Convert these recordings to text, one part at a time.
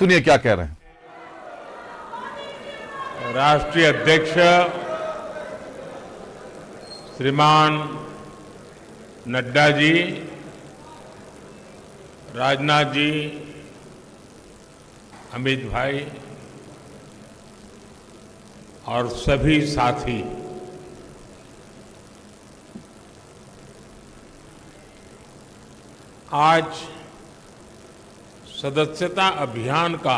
सुनिए क्या कह रहे हैं। राष्ट्रीय अध्यक्ष श्रीमान नड्डा जी, राजनाथ जी, अमित भाई और सभी साथी, आज सदस्यता अभियान का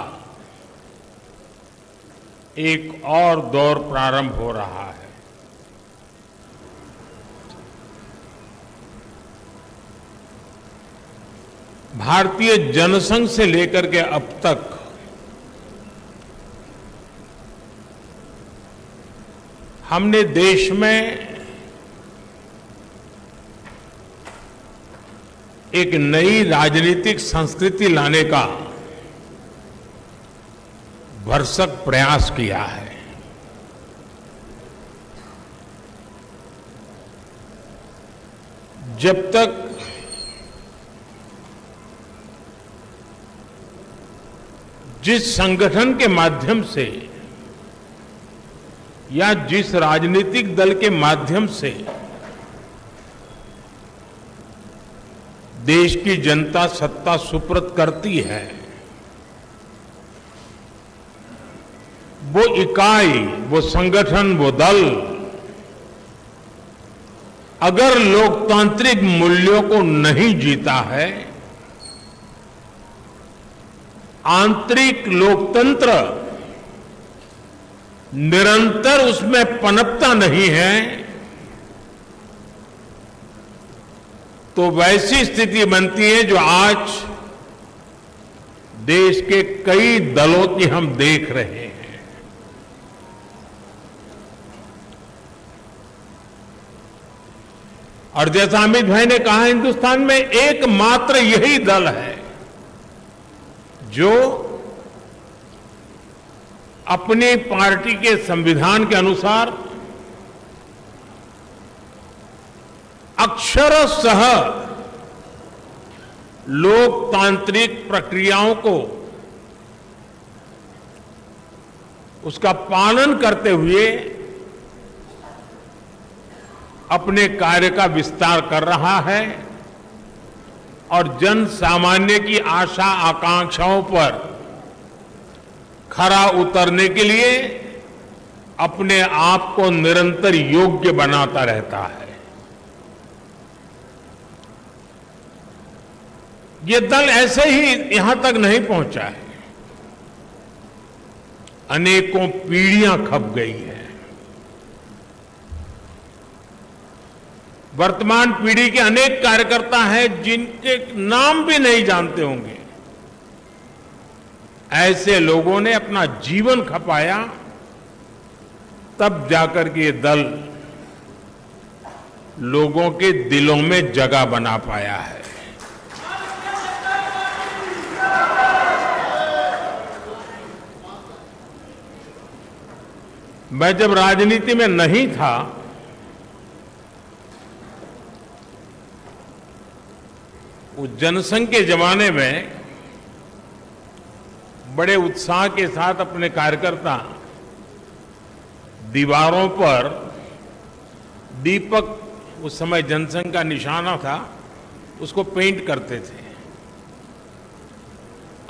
एक और दौर प्रारंभ हो रहा है। भारतीय जनसंघ से लेकर के अब तक हमने देश में एक नई राजनीतिक संस्कृति लाने का भरसक प्रयास किया है। जब तक जिस संगठन के माध्यम से या जिस राजनीतिक दल के माध्यम से देश की जनता सत्ता सुपुर्द करती है, वो इकाई, वो संगठन, वो दल अगर लोकतांत्रिक मूल्यों को नहीं जीता है, आंतरिक लोकतंत्र निरंतर उसमें पनपता नहीं है, तो वैसी स्थिति बनती है जो आज देश के कई दलों की हम देख रहे हैं। और जैसा अमित भाई ने कहा, हिंदुस्तान में एकमात्र यही दल है जो अपनी पार्टी के संविधान के अनुसार अक्षरशः लोकतांत्रिक प्रक्रियाओं को उसका पालन करते हुए अपने कार्य का विस्तार कर रहा है और जन सामान्य की आशा आकांक्षाओं पर खरा उतरने के लिए अपने आप को निरंतर योग्य बनाता रहता है। ये दल ऐसे ही यहां तक नहीं पहुंचा है, अनेकों पीढ़ियां खप गई है। वर्तमान पीढ़ी के अनेक कार्यकर्ता हैं जिनके नाम भी नहीं जानते होंगे। ऐसे लोगों ने अपना जीवन खपाया, तब जाकर के ये दल लोगों के दिलों में जगह बना पाया है। मैं जब राजनीति में नहीं था, उस जनसंघ के जमाने में बड़े उत्साह के साथ अपने कार्यकर्ता दीवारों पर दीपक, उस समय जनसंघ का निशाना था, उसको पेंट करते थे।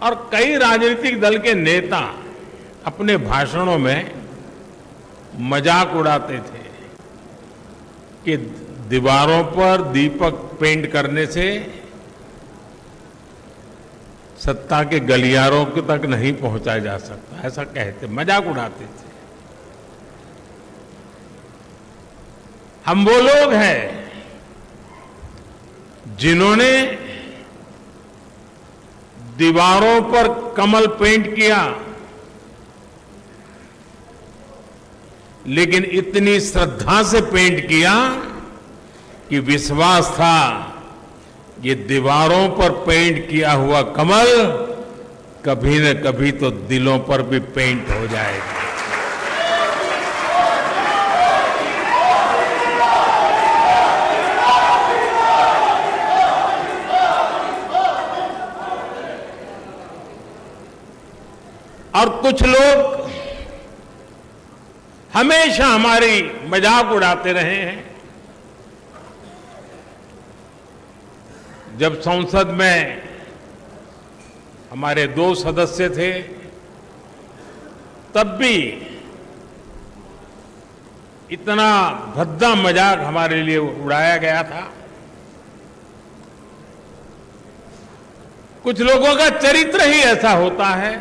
और कई राजनीतिक दल के नेता अपने भाषणों में मजाक उड़ाते थे कि दीवारों पर दीपक पेंट करने से सत्ता के गलियारों तक नहीं पहुंचाया जा सकता, ऐसा कहते, मजाक उड़ाते थे। हम वो लोग हैं जिन्होंने दीवारों पर कमल पेंट किया, लेकिन इतनी श्रद्धा से पेंट किया कि विश्वास था ये दीवारों पर पेंट किया हुआ कमल कभी न कभी तो दिलों पर भी पेंट हो जाएगा। और कुछ लोग हमेशा हमारी मजाक उड़ाते रहे हैं। जब संसद में हमारे 2 सदस्य थे, तब भी इतना भद्दा मजाक हमारे लिए उड़ाया गया था। कुछ लोगों का चरित्र ही ऐसा होता है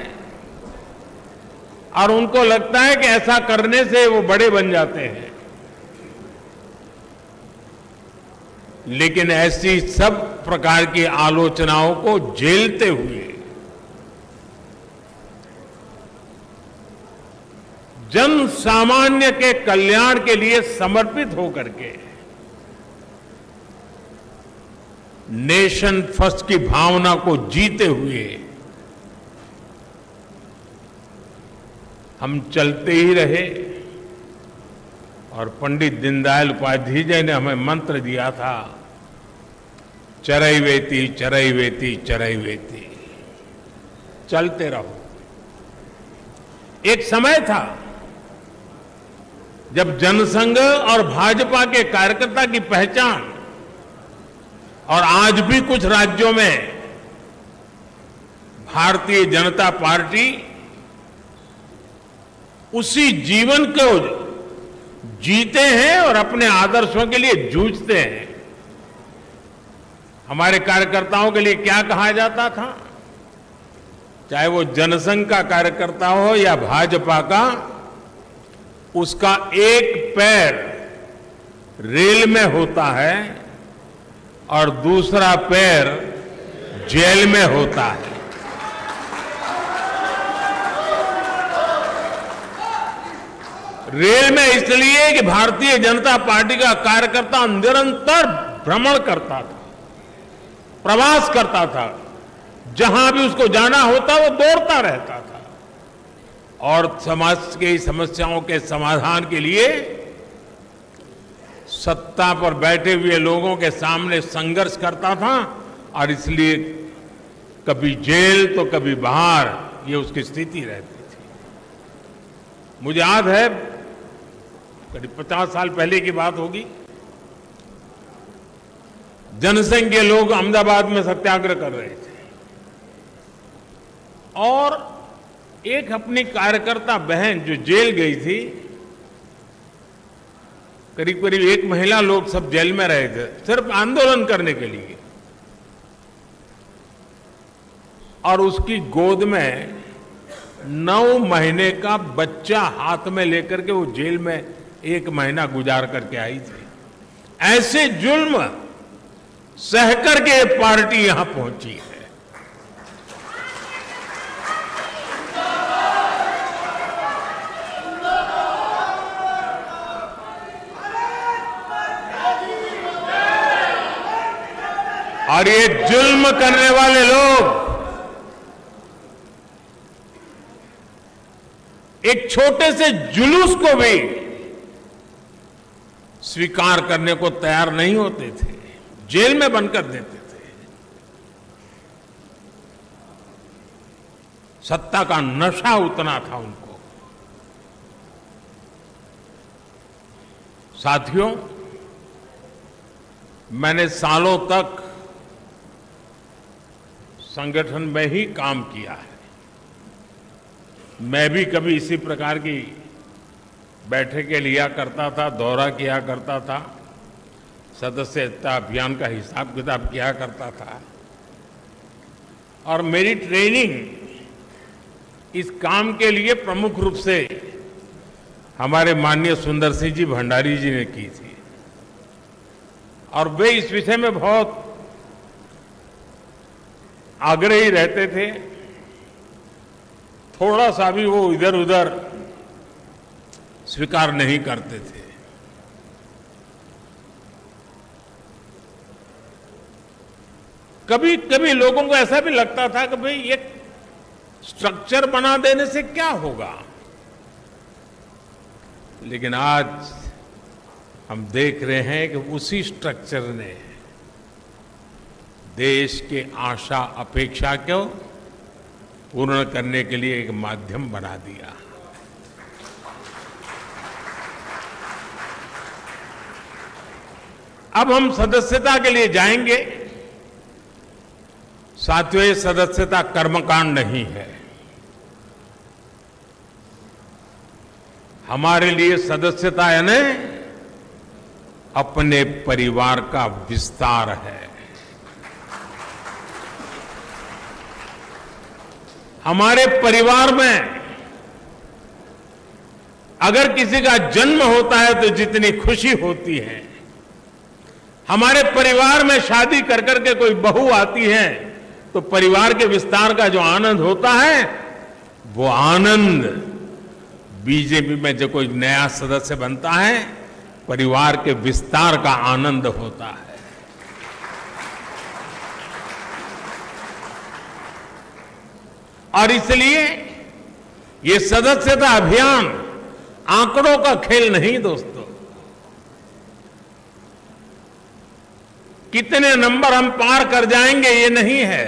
और उनको लगता है कि ऐसा करने से वो बड़े बन जाते हैं। लेकिन ऐसी सब प्रकार की आलोचनाओं को झेलते हुए जन सामान्य के कल्याण के लिए समर्पित होकर के नेशन फर्स्ट की भावना को जीते हुए हम चलते ही रहे। और पंडित दीनदयाल उपाध्याय जी ने हमें मंत्र दिया था, चरैवेति चरैवेति चरैवेति, चलते रहो। एक समय था जब जनसंघ और भाजपा के कार्यकर्ता की पहचान, और आज भी कुछ राज्यों में भारतीय जनता पार्टी उसी जीवन को जीते हैं और अपने आदर्शों के लिए जूझते हैं। हमारे कार्यकर्ताओं के लिए क्या कहा जाता था, चाहे वो जनसंघ का कार्यकर्ता हो या भाजपा का, उसका एक पैर रेल में होता है और दूसरा पैर जेल में होता है। रेल में इसलिए कि भारतीय जनता पार्टी का कार्यकर्ता निरंतर भ्रमण करता था, प्रवास करता था, जहां भी उसको जाना होता वो दौड़ता रहता था और समाज की समस्याओं के समाधान के लिए सत्ता पर बैठे हुए लोगों के सामने संघर्ष करता था। और इसलिए कभी जेल तो कभी बाहर, ये उसकी स्थिति रहती थी। मुझे याद है करीब 50 साल पहले की बात होगी, जनसंघ के लोग अहमदाबाद में सत्याग्रह कर रहे थे और एक अपनी कार्यकर्ता बहन जो जेल गई थी, करीब करीब 1 महीना लोग सब जेल में रहे थे सिर्फ आंदोलन करने के लिए, और उसकी गोद में 9 महीने का बच्चा हाथ में लेकर के वो जेल में 1 महीना गुजार करके आई थी। ऐसे जुल्म सहकर के ये पार्टी यहां पहुंची है। और ये जुल्म करने वाले लोग एक छोटे से जुलूस को भी स्वीकार करने को तैयार नहीं होते थे, जेल में बनकर देते थे। सत्ता का नशा उतना था उनको। साथियों, मैंने सालों तक संगठन में ही काम किया है। मैं भी कभी इसी प्रकार की बैठकें लिया करता था, दौरा किया करता था, सदस्यता अभियान का हिसाब किताब किया करता था। और मेरी ट्रेनिंग इस काम के लिए प्रमुख रूप से हमारे माननीय सुंदर सिंह जी भंडारी जी ने की थी और वे इस विषय में बहुत आग्रही रहते थे। थोड़ा सा भी वो इधर उधर स्वीकार नहीं करते थे। कभी कभी लोगों को ऐसा भी लगता था कि भाई ये स्ट्रक्चर बना देने से क्या होगा, लेकिन आज हम देख रहे हैं कि उसी स्ट्रक्चर ने देश के आशा अपेक्षा को पूर्ण करने के लिए एक माध्यम बना दिया। अब हम सदस्यता के लिए जाएंगे। साथियों, ये सदस्यता कर्मकांड नहीं है। हमारे लिए सदस्यता यानी अपने परिवार का विस्तार है। हमारे परिवार में अगर किसी का जन्म होता है तो जितनी खुशी होती है, हमारे परिवार में शादी कर करके कोई बहू आती है तो परिवार के विस्तार का जो आनंद होता है, वो आनंद बीजेपी में जो कोई नया सदस्य बनता है, परिवार के विस्तार का आनंद होता है। और इसलिए ये सदस्यता अभियान आंकड़ों का खेल नहीं दोस्तों। कितने नंबर हम पार कर जाएंगे ये नहीं है।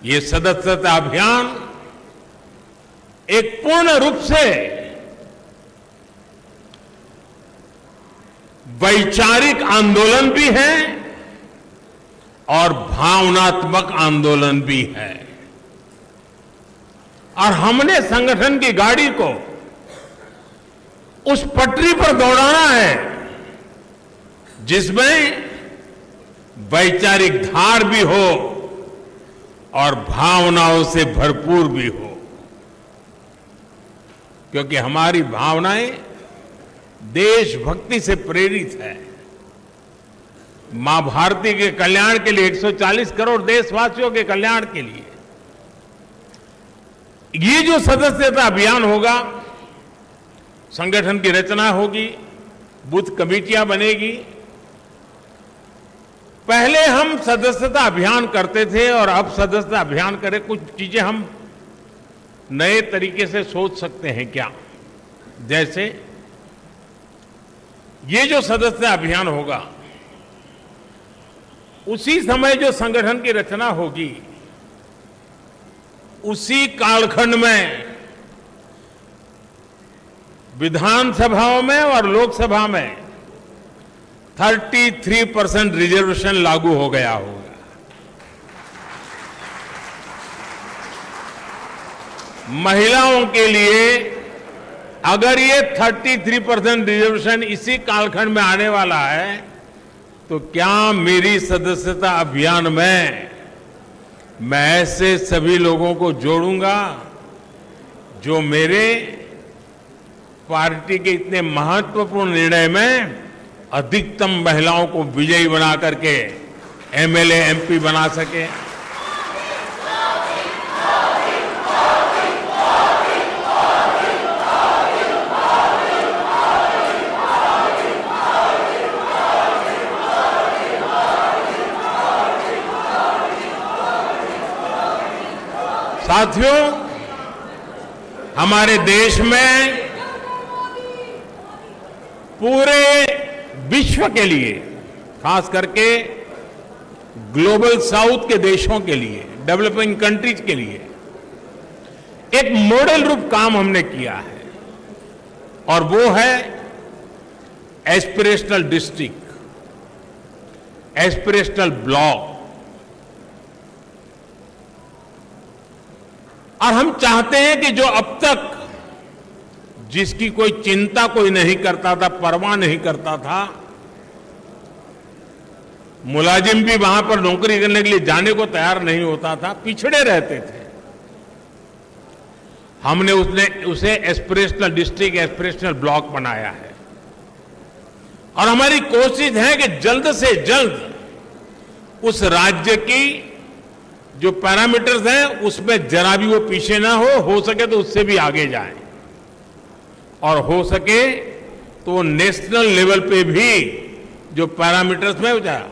ये सदस्यता अभियान एक पूर्ण रूप से वैचारिक आंदोलन भी है और भावनात्मक आंदोलन भी है। और हमने संगठन की गाड़ी को उस पटरी पर दौड़ाना है जिसमें वैचारिक धार भी हो और भावनाओं से भरपूर भी हो, क्योंकि हमारी भावनाएं देशभक्ति से प्रेरित है। मां भारती के कल्याण के लिए, 140 करोड़ देशवासियों के कल्याण के लिए ये जो सदस्यता अभियान होगा, संगठन की रचना होगी, बूथ कमेटियां बनेगी। पहले हम सदस्यता अभियान करते थे और अब सदस्यता अभियान करें, कुछ चीजें हम नए तरीके से सोच सकते हैं क्या? जैसे ये जो सदस्यता अभियान होगा, उसी समय जो संगठन की रचना होगी, उसी कालखंड में विधानसभाओं में और लोकसभा में 33% रिजर्वेशन लागू हो गया होगा। महिलाओं के लिए अगर ये 33% रिजर्वेशन इसी कालखंड में आने वाला है, तो क्या मेरी सदस्यता अभियान में मैं ऐसे सभी लोगों को जोड़ूंगा जो मेरे पार्टी के इतने महत्वपूर्ण निर्णय में अधिकतम महिलाओं को विजयी बना करके एमएलए, एमपी बना सके? साथियों, हमारे देश में पूरे विश्व के लिए, खास करके ग्लोबल साउथ के देशों के लिए, डेवलपिंग कंट्रीज के लिए एक मॉडल रूप काम हमने किया है, और वो है एस्पिरेशनल डिस्ट्रिक्ट, एस्पिरेशनल ब्लॉक। और हम चाहते हैं कि जो अब तक जिसकी कोई चिंता कोई नहीं करता था, परवाह नहीं करता था, मुलाजिम भी वहां पर नौकरी करने के लिए जाने को तैयार नहीं होता था, पिछड़े रहते थे, हमने उसे एस्पिरेशनल डिस्ट्रिक्ट, एस्पिरेशनल ब्लॉक बनाया है। और हमारी कोशिश है कि जल्द से जल्द उस राज्य की जो पैरामीटर्स हैं उसमें जरा भी वो पीछे ना हो सके तो उससे भी आगे जाए, और हो सके तो नेशनल लेवल पे भी जो पैरामीटर्स में हो जाए।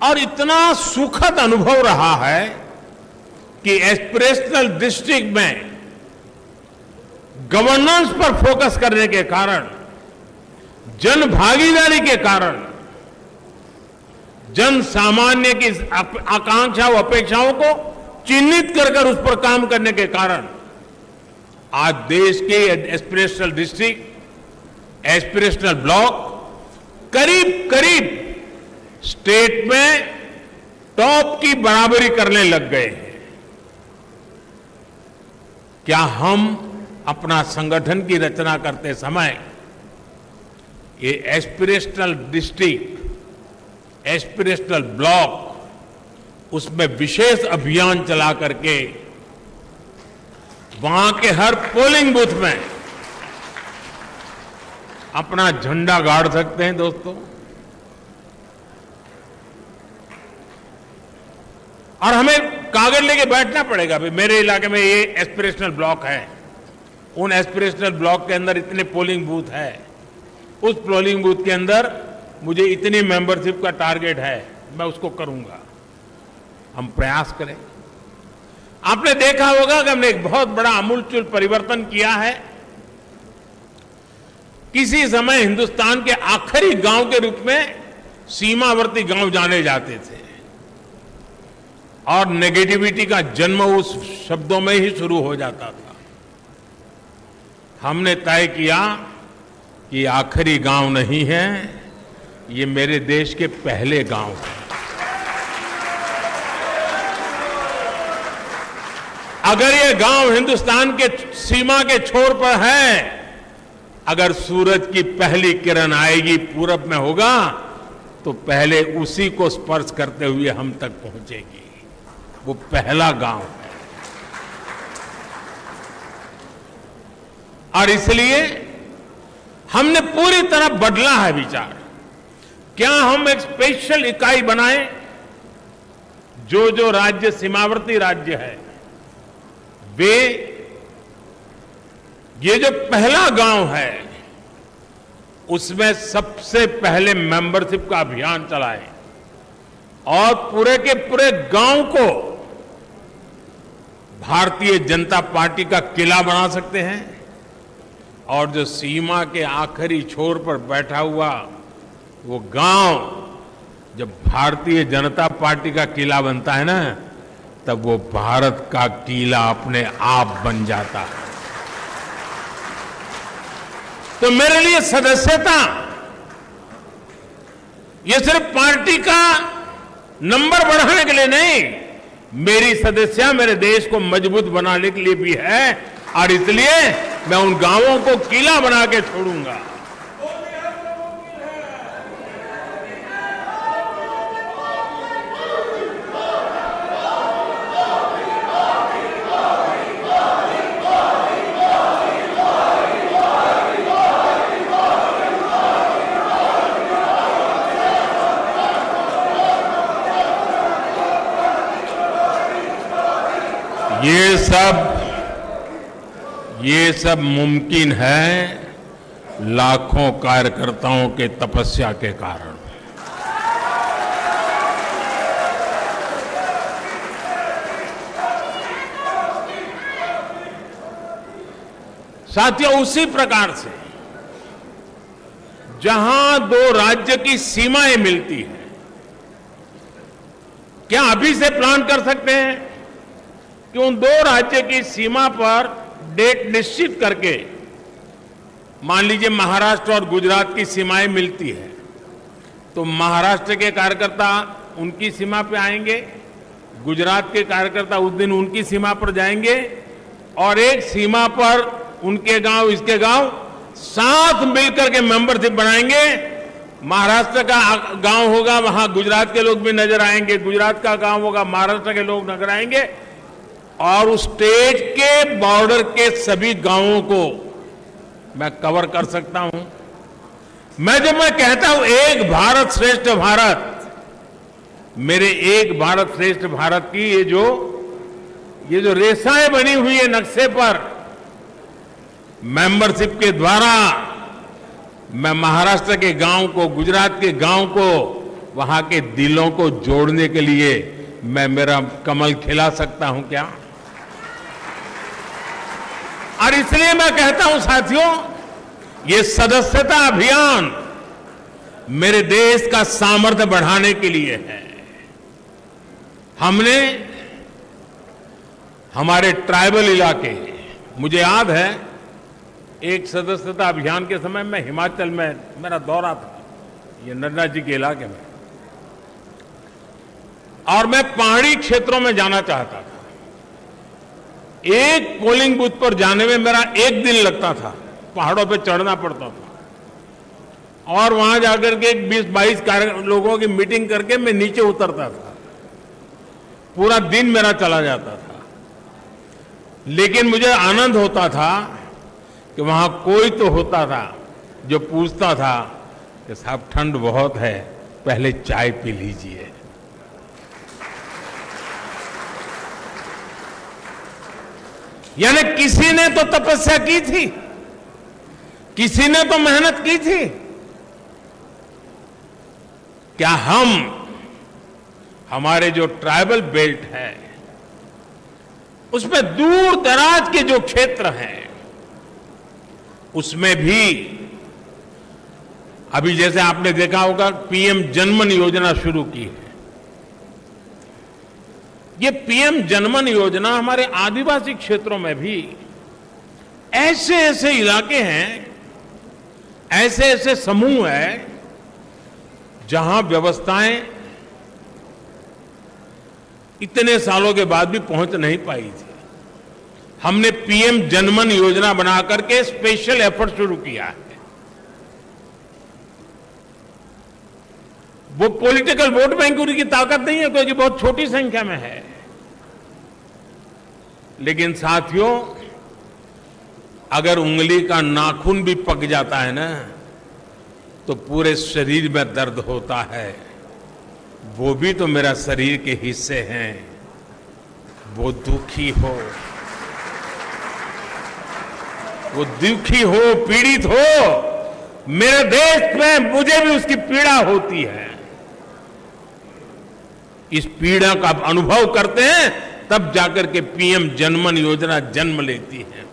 और इतना सुखद अनुभव रहा है कि एस्पिरेशनल डिस्ट्रिक्ट में गवर्नेंस पर फोकस करने के कारण, जन भागीदारी के कारण, जन सामान्य की आकांक्षा व अपेक्षाओं को चिन्हित कर उस पर काम करने के कारण आज देश के एस्पिरेशनल डिस्ट्रिक्ट, एस्पिरेशनल ब्लॉक करीब करीब स्टेट में टॉप की बराबरी करने लग गए हैं। क्या हम अपना संगठन की रचना करते समय ये एस्पिरेशनल डिस्ट्रिक्ट, एस्पिरेशनल ब्लॉक, उसमें विशेष अभियान चला करके वहां के हर पोलिंग बूथ में अपना झंडा गाड़ सकते हैं दोस्तों? और हमें कागज लेके बैठना पड़ेगा, भाई मेरे इलाके में ये एस्पिरेशनल ब्लॉक है, उन एस्पिरेशनल ब्लॉक के अंदर इतने पोलिंग बूथ है, उस पोलिंग बूथ के अंदर मुझे इतनी मेंबरशिप का टारगेट है, मैं उसको करूंगा। हम प्रयास करें। आपने देखा होगा कि हमने एक बहुत बड़ा आमूलचूल परिवर्तन किया है। किसी समय हिंदुस्तान के आखिरी गांव के रूप में सीमावर्ती गांव जाने जाते थे और नेगेटिविटी का जन्म उस शब्दों में ही शुरू हो जाता था। हमने तय किया कि आखिरी गांव नहीं है, ये मेरे देश के पहले गांव हैं। अगर ये गांव हिंदुस्तान के सीमा के छोर पर है, अगर सूरज की पहली किरण आएगी पूरब में होगा तो पहले उसी को स्पर्श करते हुए हम तक पहुंचेगी। वो पहला गांव है। और इसलिए हमने पूरी तरह बदला है विचार। क्या हम एक स्पेशल इकाई बनाएं? जो जो राज्य सीमावर्ती राज्य है वे ये जो पहला गांव है उसमें सबसे पहले मेंबरशिप का अभियान चलाएं और पूरे के पूरे गांव को भारतीय जनता पार्टी का किला बना सकते हैं। और जो सीमा के आखिरी छोर पर बैठा हुआ वो गांव जब भारतीय जनता पार्टी का किला बनता है ना, तब वो भारत का किला अपने आप बन जाता है। तो मेरे लिए सदस्यता ये सिर्फ पार्टी का नंबर बढ़ाने के लिए नहीं, मेरी सदस्यता मेरे देश को मजबूत बनाने के लिए भी है। और इसलिए मैं उन गांवों को किला बना के छोड़ूंगा। ये सब मुमकिन है लाखों कार्यकर्ताओं के तपस्या के कारण। साथियों, उसी प्रकार से जहां दो राज्य की सीमाएं मिलती हैं, क्या अभी से प्लान कर सकते हैं कि उन दो राज्य की सीमा पर डेट निश्चित करके, मान लीजिए महाराष्ट्र और गुजरात की सीमाएं मिलती है, तो महाराष्ट्र के कार्यकर्ता उनकी सीमा पे आएंगे, गुजरात के कार्यकर्ता उस दिन उनकी सीमा पर जाएंगे और एक सीमा पर उनके गांव इसके गांव साथ मिलकर के मेंबरशिप बनाएंगे। महाराष्ट्र का गांव होगा, वहां गुजरात के लोग भी नजर आएंगे, गुजरात का गांव होगा, महाराष्ट्र के लोग नजर आएंगे और उस स्टेट के बॉर्डर के सभी गांवों को मैं कवर कर सकता हूं। जब मैं कहता हूं एक भारत श्रेष्ठ भारत, मेरे एक भारत श्रेष्ठ भारत की ये जो रेखाएं बनी हुई है नक्शे पर, मेंबरशिप के द्वारा मैं महाराष्ट्र के गांव को, गुजरात के गांव को, वहां के दिलों को जोड़ने के लिए मैं मेरा कमल खिला सकता हूं क्या? और इसलिए मैं कहता हूं साथियों, ये सदस्यता अभियान मेरे देश का सामर्थ्य बढ़ाने के लिए है। हमने हमारे ट्राइबल इलाके, मुझे याद है एक सदस्यता अभियान के समय में हिमाचल में मेरा दौरा था, ये नड्डा जी के इलाके में, और मैं पहाड़ी क्षेत्रों में जाना चाहता था। एक पोलिंग बूथ पर जाने में मेरा एक दिन लगता था, पहाड़ों पे चढ़ना पड़ता था और वहां जाकर के 20-22 लोगों की मीटिंग करके मैं नीचे उतरता था। पूरा दिन मेरा चला जाता था, लेकिन मुझे आनंद होता था कि वहां कोई तो होता था जो पूछता था कि साहब ठंड बहुत है, पहले चाय पी लीजिए। यानी किसी ने तो तपस्या की थी, किसी ने तो मेहनत की थी। क्या हम, हमारे जो ट्राइबल बेल्ट है उसमें दूर दराज के जो क्षेत्र हैं उसमें भी अभी जैसे आपने देखा होगा पीएम जनमन योजना शुरू की है। ये पीएम जनमन योजना हमारे आदिवासी क्षेत्रों में भी ऐसे ऐसे इलाके हैं, ऐसे ऐसे समूह हैं जहां व्यवस्थाएं इतने सालों के बाद भी पहुंच नहीं पाई थी। हमने पीएम जनमन योजना बना करके स्पेशल एफर्ट शुरू किया है। वो पॉलिटिकल वोट बैंक की ताकत नहीं है क्योंकि बहुत छोटी संख्या में है, लेकिन साथियों अगर उंगली का नाखून भी पक जाता है ना तो पूरे शरीर में दर्द होता है। वो भी तो मेरा शरीर के हिस्से हैं। वो दुखी हो, वो दुखी हो, पीड़ित हो, मेरे देश में मुझे भी उसकी पीड़ा होती है। इस पीड़ा का अनुभव करते हैं तब जाकर के पीएम जनमन योजना जन्म लेती है।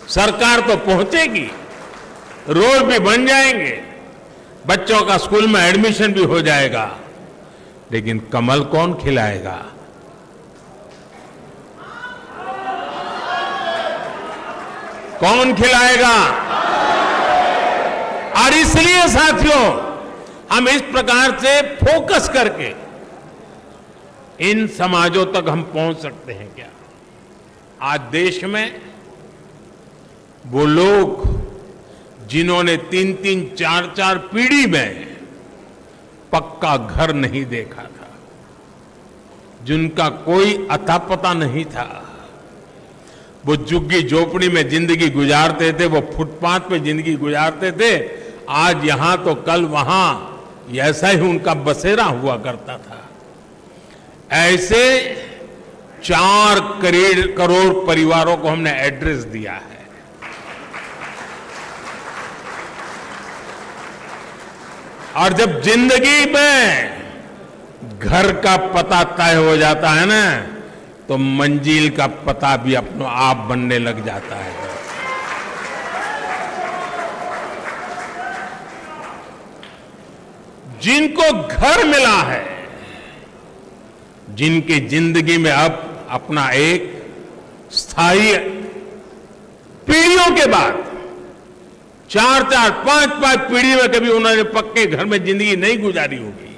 सरकार तो पहुंचेगी, रोड भी बन जाएंगे, बच्चों का स्कूल में एडमिशन भी हो जाएगा, लेकिन कमल कौन खिलाएगा? कौन खिलाएगा? और इसलिए साथियों हम इस प्रकार से फोकस करके इन समाजों तक हम पहुंच सकते हैं। क्या आज देश में वो लोग जिन्होंने 3-3, 4-4 पीढ़ी में पक्का घर नहीं देखा था, जिनका कोई अता पता नहीं था, वो झुग्गी झोपड़ी में जिंदगी गुजारते थे, वो फुटपाथ पे जिंदगी गुजारते थे, आज यहां तो कल वहां, ऐसा ही उनका बसेरा हुआ करता था। ऐसे 4 करोड़ परिवारों को हमने एड्रेस दिया है। और जब जिंदगी में घर का पता तय हो जाता है ना तो मंजिल का पता भी अपने आप बनने लग जाता है। जिनको घर मिला है, जिनकी जिंदगी में अब अपना एक स्थायी, पीढ़ियों के बाद 4-4, 5-5 पीढ़ी में कभी उन्होंने पक्के घर में जिंदगी नहीं गुजारी होगी,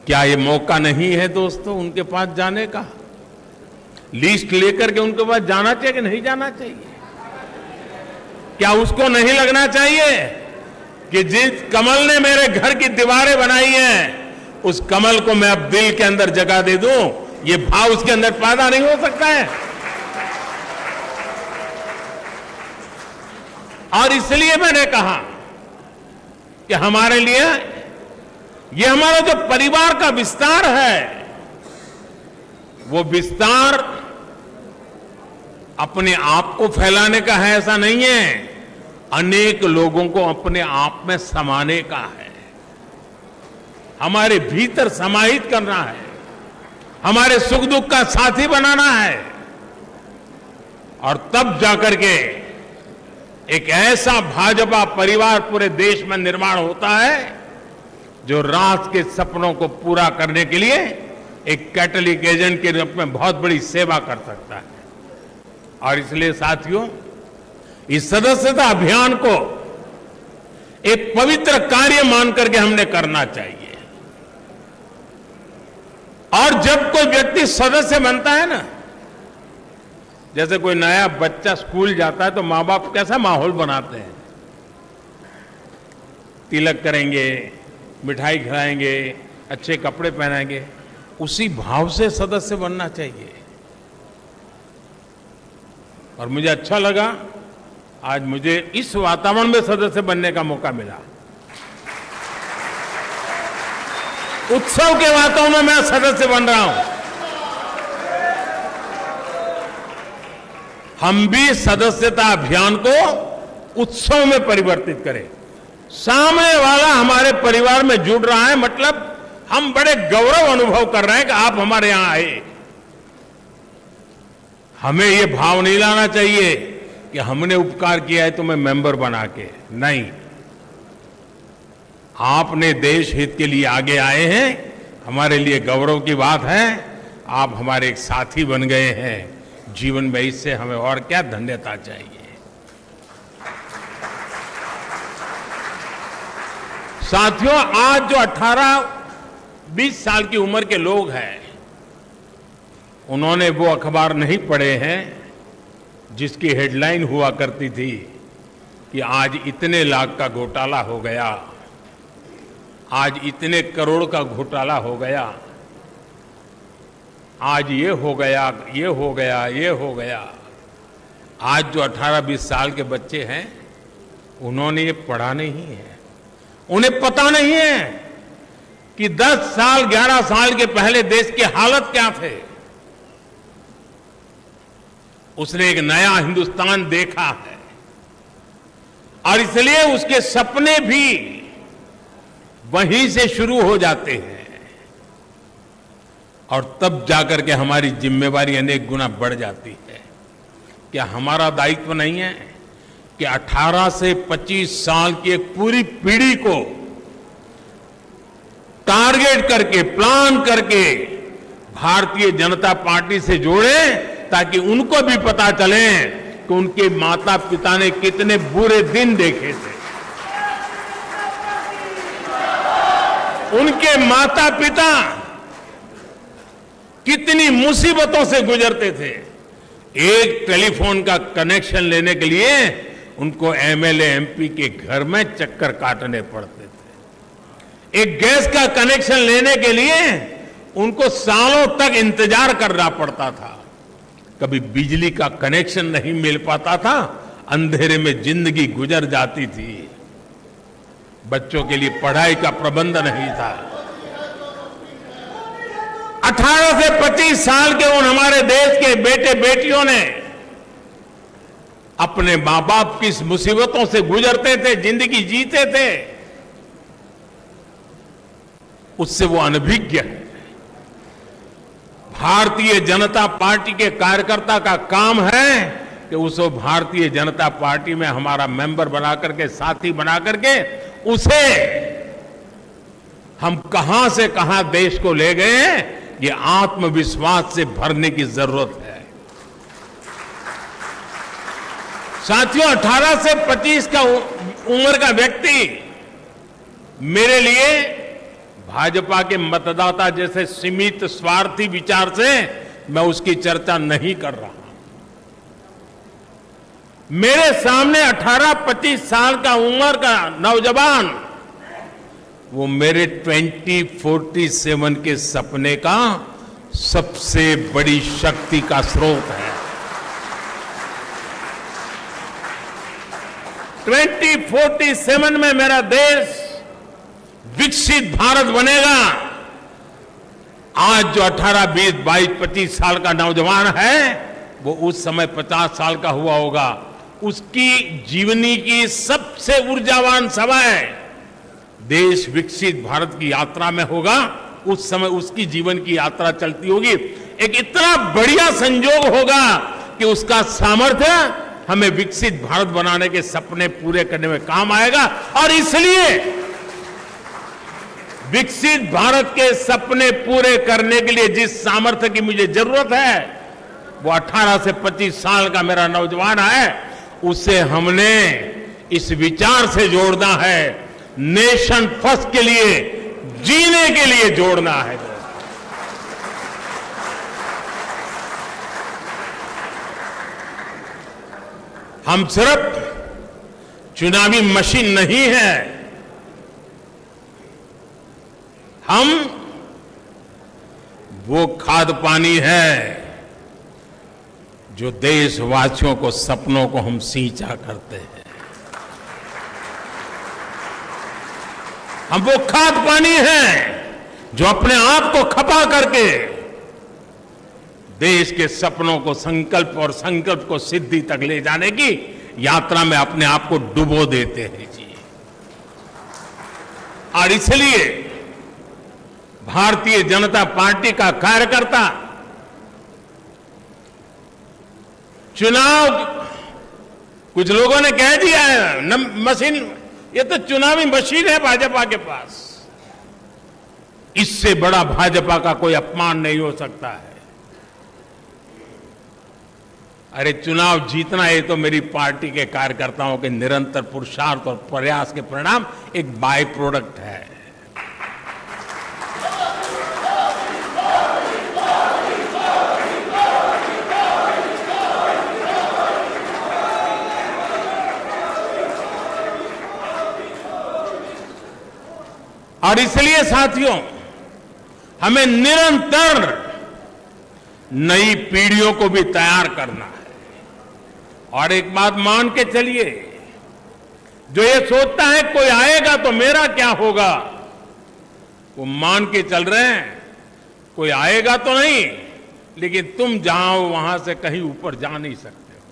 क्या ये मौका नहीं है दोस्तों उनके पास जाने का? लिस्ट लेकर के उनके पास जाना चाहिए कि नहीं जाना चाहिए? क्या उसको नहीं लगना चाहिए कि जिस कमल ने मेरे घर की दीवारें बनाई हैं उस कमल को मैं अब दिल के अंदर जगह दे दूं? ये भाव उसके अंदर पैदा नहीं हो सकता है? और इसलिए मैंने कहा कि हमारे लिए ये हमारा जो परिवार का विस्तार है, वो विस्तार अपने आप को फैलाने का है ऐसा नहीं है, अनेक लोगों को अपने आप में समाने का है, हमारे भीतर समाहित करना है, हमारे सुख दुख का साथी बनाना है। और तब जाकर के एक ऐसा भाजपा परिवार पूरे देश में निर्माण होता है जो राष्ट्र के सपनों को पूरा करने के लिए एक कैटलिक एजेंट के रूप में बहुत बड़ी सेवा कर सकता है। और इसलिए साथियों, इस सदस्यता अभियान को एक पवित्र कार्य मान करके हमने करना चाहिए। और जब कोई व्यक्ति सदस्य बनता है ना, जैसे कोई नया बच्चा स्कूल जाता है तो मां बाप कैसा माहौल बनाते हैं, तिलक करेंगे, मिठाई खिलाएंगे, अच्छे कपड़े पहनाएंगे, उसी भाव से सदस्य बनना चाहिए। और मुझे अच्छा लगा आज मुझे इस वातावरण में सदस्य बनने का मौका मिला। उत्सव के वातावरण में मैं सदस्य बन रहा हूं। हम भी सदस्यता अभियान को उत्सव में परिवर्तित करें। सामने वाला हमारे परिवार में जुड़ रहा है, मतलब हम बड़े गौरव अनुभव कर रहे हैं कि आप हमारे यहां आए। हमें यह भाव नहीं लाना चाहिए कि हमने उपकार किया है तुम्हें मेंबर बना के, नहीं। आपने देश हित के लिए आगे आए हैं, हमारे लिए गौरव की बात है। आप हमारे एक साथी बन गए हैं जीवन में, इससे हमें और क्या धन्यता चाहिए। साथियों, आज जो 18-20 साल की उम्र के लोग हैं, उन्होंने वो अखबार नहीं पढ़े हैं जिसकी हेडलाइन हुआ करती थी कि आज इतने लाख का घोटाला हो गया, आज इतने करोड़ का घोटाला हो गया, आज ये हो गया, ये हो गया, ये हो गया। आज जो 18-20 साल के बच्चे हैं, उन्होंने ये पढ़ा नहीं है, उन्हें पता नहीं है कि 10 साल 11 साल के पहले देश की हालत क्या थे। उसने एक नया हिंदुस्तान देखा है और इसलिए उसके सपने भी वहीं से शुरू हो जाते हैं और तब जाकर के हमारी जिम्मेवारी अनेक गुना बढ़ जाती है। क्या हमारा दायित्व नहीं है कि 18 से 25 साल की एक पूरी पीढ़ी को टारगेट करके, प्लान करके भारतीय जनता पार्टी से जोड़ें, ताकि उनको भी पता चले कि उनके माता पिता ने कितने बुरे दिन देखे थे, उनके माता पिता कितनी मुसीबतों से गुजरते थे। एक टेलीफोन का कनेक्शन लेने के लिए उनको एमएलए एमपी के घर में चक्कर काटने पड़ते थे। एक गैस का कनेक्शन लेने के लिए उनको सालों तक इंतजार करना पड़ता था। कभी बिजली का कनेक्शन नहीं मिल पाता था, अंधेरे में जिंदगी गुजर जाती थी। बच्चों के लिए पढ़ाई का प्रबंध नहीं था। 18 से 25 साल के उन हमारे देश के बेटे बेटियों ने अपने मां बाप की मुसीबतों से गुजरते थे, जिंदगी जीते थे, उससे वो अनभिज्ञ है। भारतीय जनता पार्टी के कार्यकर्ता का काम है कि उसको भारतीय जनता पार्टी में हमारा मेंबर बना करके, साथी बना करके, उसे हम कहां से कहां देश को ले गए, ये आत्मविश्वास से भरने की जरूरत है। साथियों, 18 से 25 का उम्र का व्यक्ति मेरे लिए भाजपा के मतदाता जैसे सीमित स्वार्थी विचार से मैं उसकी चर्चा नहीं कर रहा। मेरे सामने 18-25 साल का उम्र का नौजवान, वो मेरे 2047 के सपने का सबसे बड़ी शक्ति का स्रोत है। 2047 में मेरा देश विकसित भारत बनेगा। आज जो 18, 20, 22, 25 साल का नौजवान है, वो उस समय 50 साल का हुआ होगा। उसकी जीवनी की सबसे ऊर्जावान समय देश विकसित भारत की यात्रा में होगा। उस समय उसकी जीवन की यात्रा चलती होगी। एक इतना बढ़िया संयोग होगा कि उसका सामर्थ्य हमें विकसित भारत बनाने के सपने पूरे करने में काम आएगा। और इसलिए विकसित भारत के सपने पूरे करने के लिए जिस सामर्थ्य की मुझे जरूरत है, वो 18 से 25 साल का मेरा नौजवान है, उसे हमने इस विचार से जोड़ना है, नेशन फर्स्ट के लिए, जीने के लिए जोड़ना है। हम सिर्फ चुनावी मशीन नहीं है, हम वो खाद पानी है जो देशवासियों को सपनों को हम सींचा करते हैं। हम वो खाद पानी हैं जो अपने आप को खपा करके देश के सपनों को संकल्प और संकल्प को सिद्धि तक ले जाने की यात्रा में अपने आप को डुबो देते हैं जी। और इसलिए भारतीय जनता पार्टी का कार्यकर्ता चुनाव, कुछ लोगों ने कह दिया है मशीन, ये तो चुनावी मशीन है भाजपा के पास। इससे बड़ा भाजपा का कोई अपमान नहीं हो सकता है। अरे चुनाव जीतना ये तो मेरी पार्टी के कार्यकर्ताओं के निरंतर पुरुषार्थ और प्रयास के परिणाम एक बाय प्रोडक्ट है। और इसलिए साथियों, हमें निरंतर नई पीढ़ियों को भी तैयार करना है। और एक बात मान के चलिए, जो ये सोचता है कोई आएगा तो मेरा क्या होगा, वो मान के चल रहे हैं कोई आएगा तो नहीं, लेकिन तुम जाओ वहां से कहीं ऊपर जा नहीं सकते हो।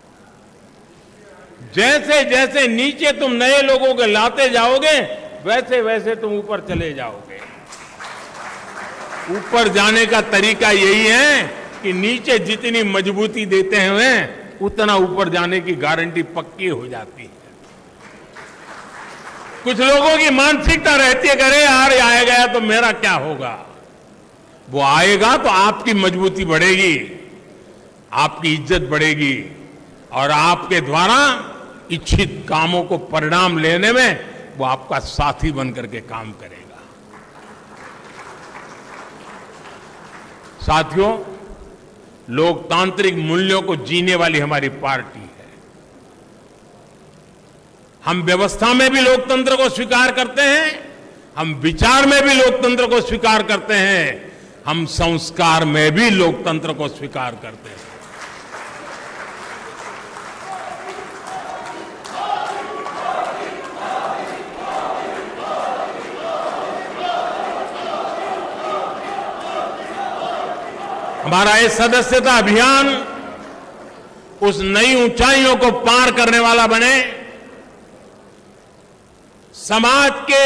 जैसे जैसे नीचे तुम नए लोगों को लाते जाओगे, वैसे वैसे तुम ऊपर चले जाओगे। ऊपर जाने का तरीका यही है कि नीचे जितनी मजबूती देते हुए उतना ऊपर जाने की गारंटी पक्की हो जाती है। कुछ लोगों की मानसिकता रहती है, अरे यार आए गया तो मेरा क्या होगा। वो आएगा तो आपकी मजबूती बढ़ेगी, आपकी इज्जत बढ़ेगी और आपके द्वारा इच्छित कामों को परिणाम लेने में वो आपका साथी बनकर के काम करेगा। साथियों, लोकतांत्रिक मूल्यों को जीने वाली हमारी पार्टी है। हम व्यवस्था में भी लोकतंत्र को स्वीकार करते हैं, हम विचार में भी लोकतंत्र को स्वीकार करते हैं, हम संस्कार में भी लोकतंत्र को स्वीकार करते हैं। हमारा ये सदस्यता अभियान उस नई ऊंचाइयों को पार करने वाला बने, समाज के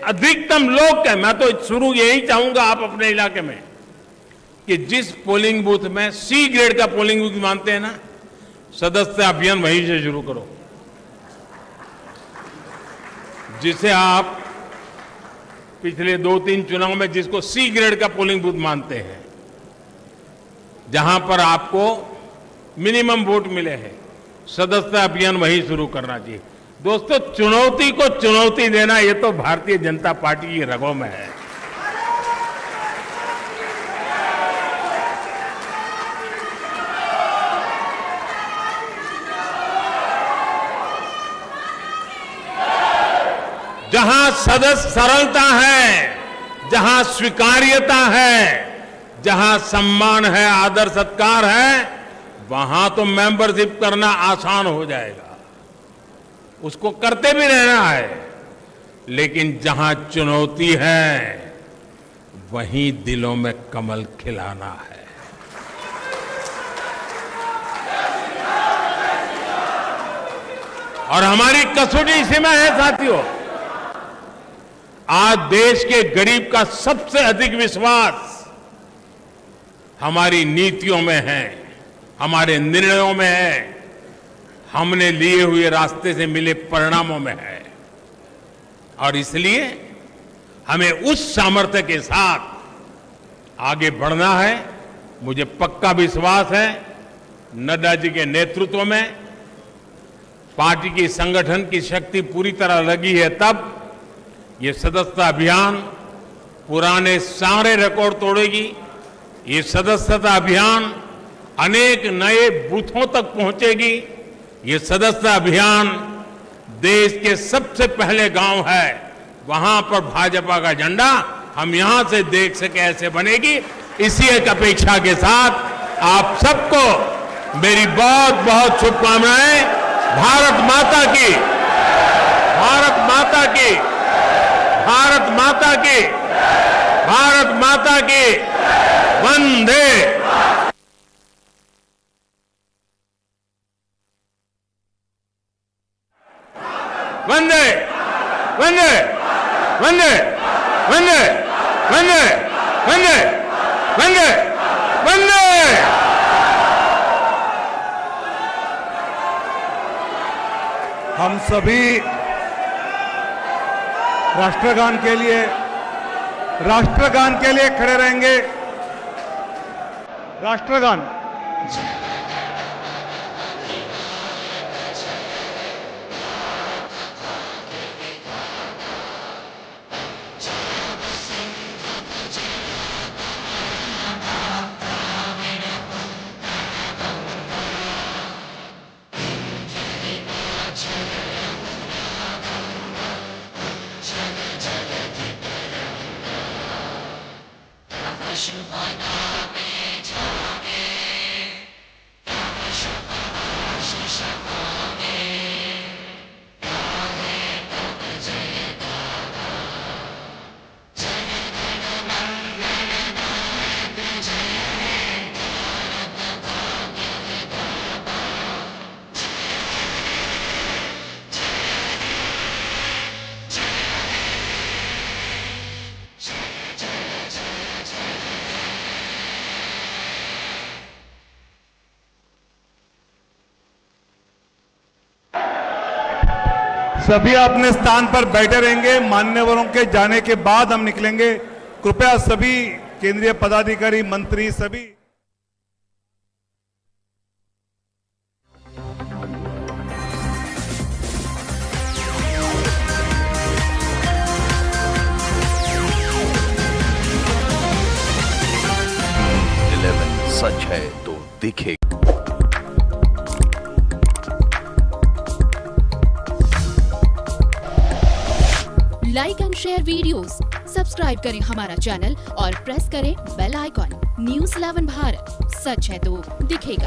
अधिकतम लोग के, मैं तो शुरू यही चाहूंगा आप अपने इलाके में कि जिस पोलिंग बूथ में सी ग्रेड का पोलिंग बूथ मानते हैं ना, सदस्यता अभियान वहीं से शुरू करो। जिसे आप पिछले 2-3 चुनाव में जिसको सी ग्रेड का पोलिंग बूथ मानते हैं, जहां पर आपको मिनिमम वोट मिले हैं, सदस्यता अभियान वहीं शुरू करना चाहिए। दोस्तों, चुनौती को चुनौती देना ये तो भारतीय जनता पार्टी की रगों में है। जहां सदस्य सरलता है, जहां स्वीकार्यता है, जहां सम्मान है, आदर सत्कार है, वहां तो मेंबरशिप करना आसान हो जाएगा, उसको करते भी रहना है। लेकिन जहां चुनौती है, वहीं दिलों में कमल खिलाना है। और हमारी कसौटी इसी में है साथियों। आज देश के गरीब का सबसे अधिक विश्वास हमारी नीतियों में है, हमारे निर्णयों में है, हमने लिए हुए रास्ते से मिले परिणामों में है। और इसलिए हमें उस सामर्थ्य के साथ आगे बढ़ना है। मुझे पक्का विश्वास है नड्डा जी के नेतृत्व में पार्टी की संगठन की शक्ति पूरी तरह लगी है, तब ये सदस्यता अभियान पुराने सारे रिकॉर्ड तोड़ेगी। ये सदस्यता अभियान अनेक नए बूथों तक पहुंचेगी। ये सदस्यता अभियान देश के सबसे पहले गांव है, वहां पर भाजपा का झंडा हम यहां से देख सके ऐसे बनेगी। इसी एक अपेक्षा के साथ आप सबको मेरी बहुत बहुत शुभकामनाएं। भारत माता की, भारत माता की, भारत माता की, भारत माता की वंदे। वंदे वंदे वंदे वंदे वंदे वंदे वंदे वंदे। हम सभी राष्ट्रगान के लिए खड़े रहेंगे। राष्ट्रगान। सभी अपने स्थान पर बैठे रहेंगे। मान्यवरों के जाने के बाद हम निकलेंगे। कृपया सभी केंद्रीय पदाधिकारी, मंत्री सभी। सच है तो दिखेगा। Like and share videos, subscribe करें हमारा चैनल और प्रेस करें बेल आइकॉन। न्यूज़ 11 भारत, सच है तो दिखेगा।